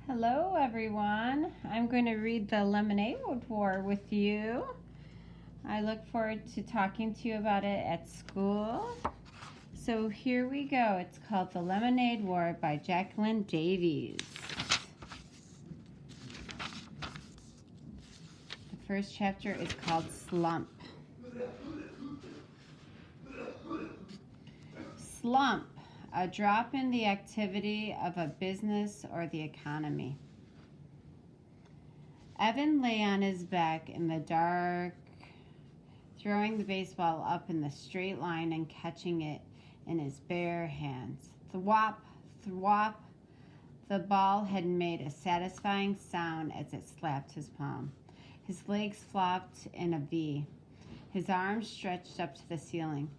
Hello everyone. I'm going to read The Lemonade War with you. I look forward to talking to you about it at school. So here we go. It's called The Lemonade War by Jacqueline Davies. The first chapter is called Slump. Slump, a drop in the activity of a business or the economy. Evan lay on his back in the dark, throwing the baseball up in the straight line and catching it in his bare hands. Thwop, thwop. The ball had made a satisfying sound as it slapped his palm. His legs flopped in a V. His arms stretched up to the ceiling,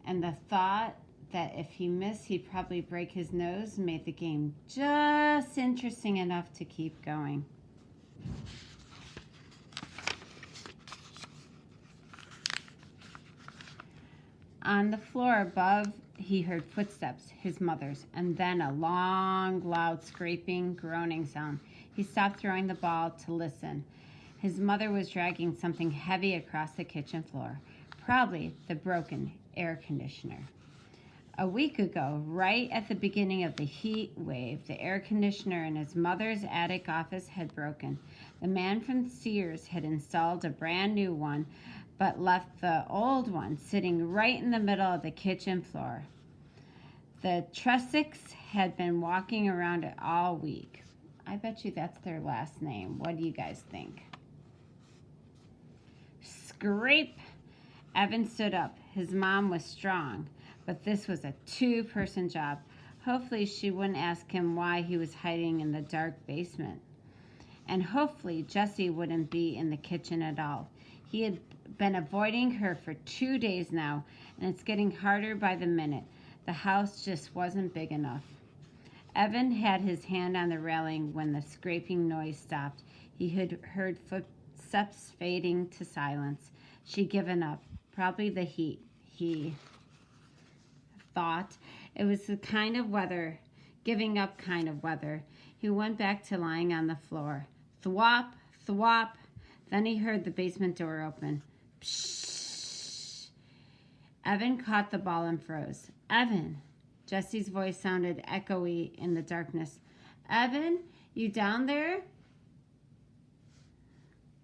and the thought that if he missed, he'd probably break his nose made the game just interesting enough to keep going. On the floor above, he heard footsteps, his mother's, and then a long, loud scraping, groaning sound. He stopped throwing the ball to listen. His mother was dragging something heavy across the kitchen floor, probably the broken air conditioner. A week ago, right at the beginning of the heat wave, the air conditioner in his mother's attic office had broken. The man from Sears had installed a brand new one, but left the old one sitting right in the middle of the kitchen floor. The Trussicks had been walking around it all week. I bet you that's their last name. What do you guys think? Scrape! Evan stood up. His mom was strong, but this was a two-person job. Hopefully she wouldn't ask him why he was hiding in the dark basement. And hopefully Jessie wouldn't be in the kitchen at all. He had been avoiding her for 2 days now, and it's getting harder by the minute. The house just wasn't big enough. Evan had his hand on the railing when the scraping noise stopped. He had heard footsteps fading to silence. She'd given up. Probably the heat, he thought. It was the kind of weather, giving up kind of weather. He went back to lying on the floor. Thwop, thwop. Then he heard the basement door open. Pshh. Evan caught the ball and froze. Evan. Jessie's voice sounded echoey in the darkness. Evan, you down there?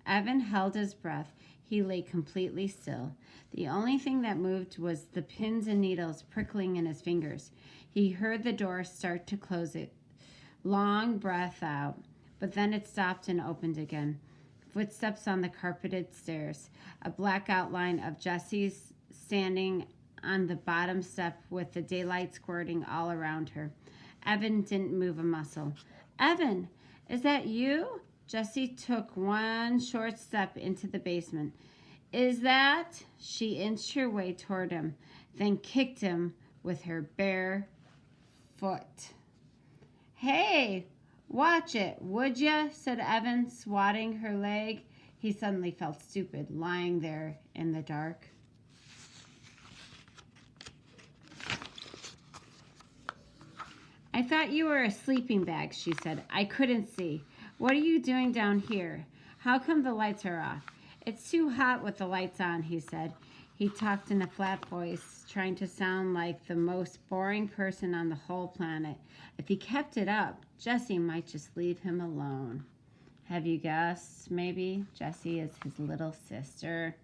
Evan held his breath. He lay completely still. The only thing that moved was the pins and needles prickling in his fingers. He heard the door start to close it. Long breath out, but then it stopped and opened again. Footsteps on the carpeted stairs. A black outline of Jessie's standing on the bottom step with the daylight squirting all around her. Evan didn't move a muscle. Evan, is that you? Jessie took one short step into the basement. Is that? She inched her way toward him, then kicked him with her bare foot. Hey, watch it, would ya? Said Evan, swatting her leg. He suddenly felt stupid, lying there in the dark. I thought you were a sleeping bag, she said. I couldn't see. What are you doing down here? How come the lights are off? It's too hot with the lights on, he said. He talked in a flat voice, trying to sound like the most boring person on the whole planet. If he kept it up, Jessie might just leave him alone. Have you guessed, maybe? Jessie is his little sister.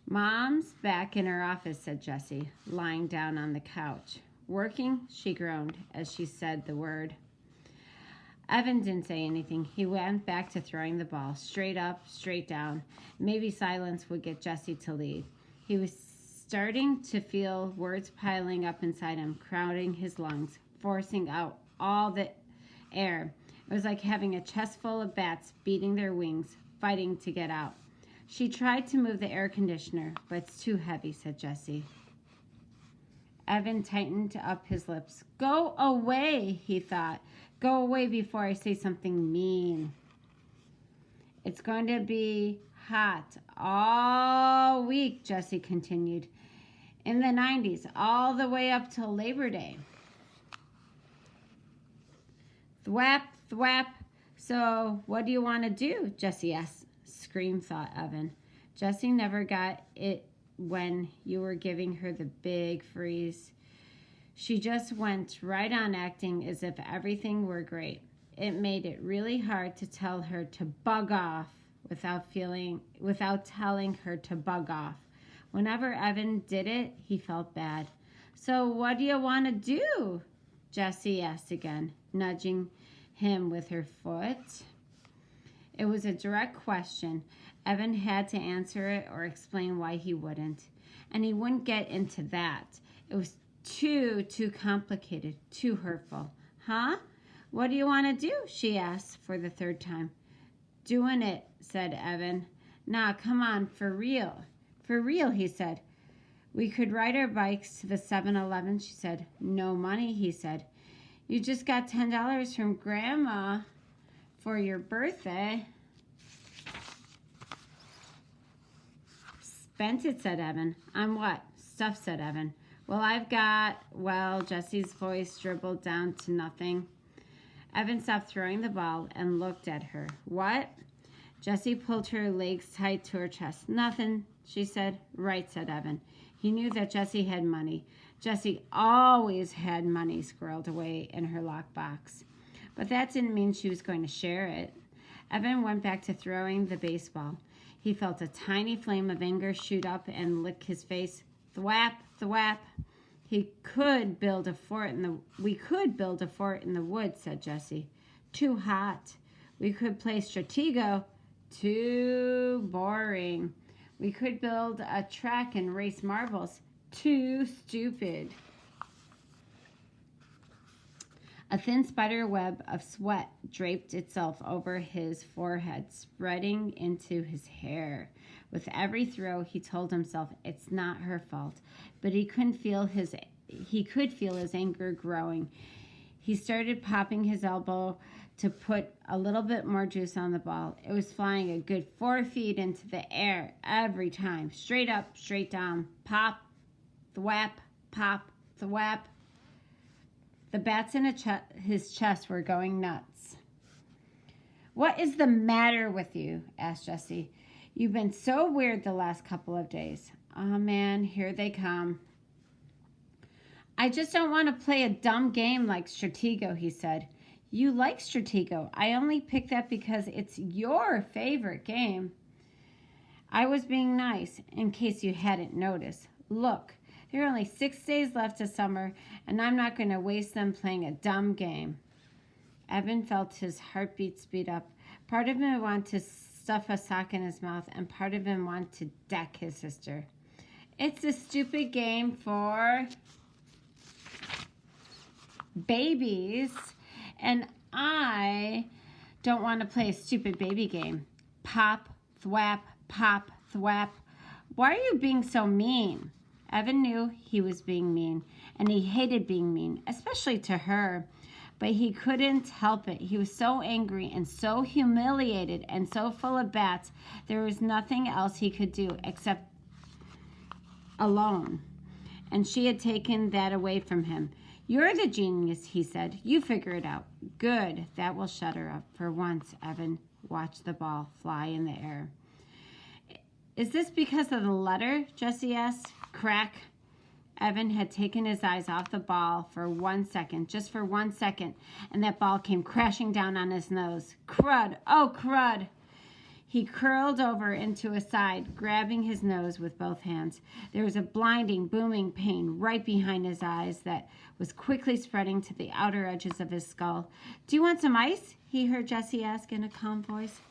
Mom's back in her office, said Jessie, lying down on the couch. Working? She groaned as she said the word. Evan didn't say anything. He went back to throwing the ball, straight up, straight down. Maybe silence would get Jessie to lead. He was starting to feel words piling up inside him, crowding his lungs, forcing out all the air. It was like having a chest full of bats beating their wings, fighting to get out. She tried to move the air conditioner, but it's too heavy, said Jessie. Evan tightened up his lips. Go away, he thought. Go away before I say something mean. It's going to be hot all week, Jessie continued. In the 90s, all the way up till Labor Day. Thwap, thwap. So, what do you want to do? Jessie asked. Scream, thought Evan. Jessie never got it when you were giving her the big freeze. She just went right on acting as if everything were great. It made it really hard to tell her to bug off without telling her to bug off. Whenever Evan did it, he felt bad. So what do you want to do? Jessie asked again, nudging him with her foot. It was a direct question. Evan had to answer it or explain why he wouldn't. And he wouldn't get into that. It was too complicated, too hurtful. Huh? What do you want to do? She asked for the third time. Doing it, said Evan. Nah, come on, for real. For real, he said. We could ride our bikes to the 7-Eleven, she said. No money, he said. You just got $10 from Grandma for your birthday. Spent it, said Evan. On what? Stuff, said Evan. Well, Jessie's voice dribbled down to nothing. Evan stopped throwing the ball and looked at her. What? Jessie pulled her legs tight to her chest. Nothing, she said. Right, said Evan. He knew that Jessie had money. Jessie always had money squirreled away in her lockbox. But that didn't mean she was going to share it. Evan went back to throwing the baseball. He felt a tiny flame of anger shoot up and lick his face. Thwap, thwap. We could build a fort in the woods, said Jessie. Too hot. We could play Stratego. Too boring. We could build a track and race marbles. Too stupid. A thin spider web of sweat draped itself over his forehead, spreading into his hair. With every throw, he told himself it's not her fault, but he could feel his anger growing. He started popping his elbow to put a little bit more juice on the ball. It was flying a good 4 feet into the air every time. Straight up, straight down. Pop, thwap, pop, thwap. The bats in his chest were going nuts. What is the matter with you? Asked Jessie. You've been so weird the last couple of days. Oh man, here they come. I just don't want to play a dumb game like Stratego, he said. You like Stratego. I only picked that because it's your favorite game. I was being nice, in case you hadn't noticed. Look, there are only 6 days left of summer, and I'm not going to waste them playing a dumb game. Evan felt his heartbeat speed up. Part of him wanted to stuff a sock in his mouth, and part of him wanted to deck his sister. It's a stupid game for babies, and I don't want to play a stupid baby game. Pop, thwap, pop, thwap. Why are you being so mean? Evan knew he was being mean, and he hated being mean, especially to her. But he couldn't help it. He was so angry and so humiliated and so full of bats, there was nothing else he could do except alone. And she had taken that away from him. You're the genius, he said. You figure it out. Good. That will shut her up. For once, Evan watched the ball fly in the air. Is this because of the letter? Jessie asked. Crack. Evan had taken his eyes off the ball for 1 second, just for 1 second, and that ball came crashing down on his nose. Crud! Oh, crud! He curled over into a side, grabbing his nose with both hands. There was a blinding, booming pain right behind his eyes that was quickly spreading to the outer edges of his skull. Do you want some ice? He heard Jessie ask in a calm voice.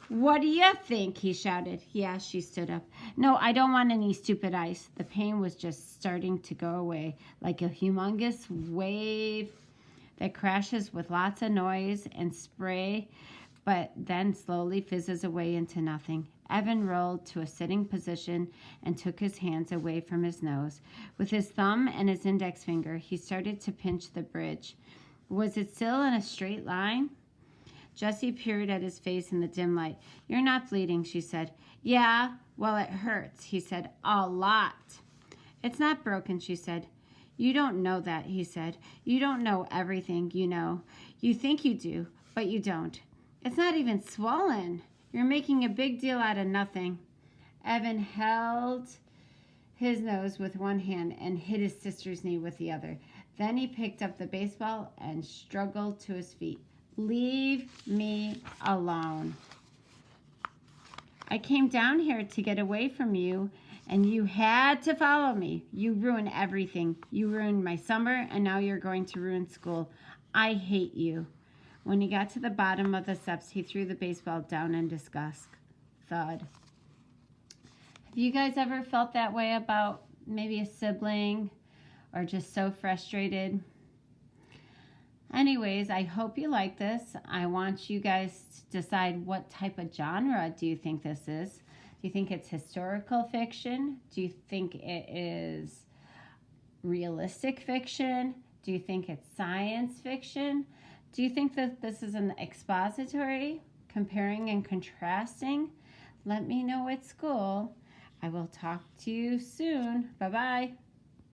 What do you think? He shouted. Yes, she stood up. No, I don't want any stupid ice. The pain was just starting to go away, like a humongous wave that crashes with lots of noise and spray, but then slowly fizzes away into nothing. Evan rolled to a sitting position and took his hands away from his nose. With his thumb and his index finger, he started to pinch the bridge. Was it still in a straight line? Jessie peered at his face in the dim light. You're not bleeding, she said. Yeah, well, it hurts, he said. A lot. It's not broken, she said. You don't know that, he said. You don't know everything, you know. You think you do, but you don't. It's not even swollen. You're making a big deal out of nothing. Evan held his nose with one hand and hit his sister's knee with the other. Then he picked up the baseball and struggled to his feet. Leave me alone. I came down here to get away from you, and you had to follow me. You ruined everything. You ruined my summer, and now you're going to ruin school. I hate you. When he got to the bottom of the steps, he threw the baseball down in disgust. Thud. Have you guys ever felt that way about maybe a sibling or just so frustrated? Anyways, I hope you like this. I want you guys to decide what type of genre do you think this is. Do you think it's historical fiction? Do you think it is realistic fiction? Do you think it's science fiction? Do you think that this is an expository, comparing and contrasting? Let me know at school. I will talk to you soon. Bye-bye.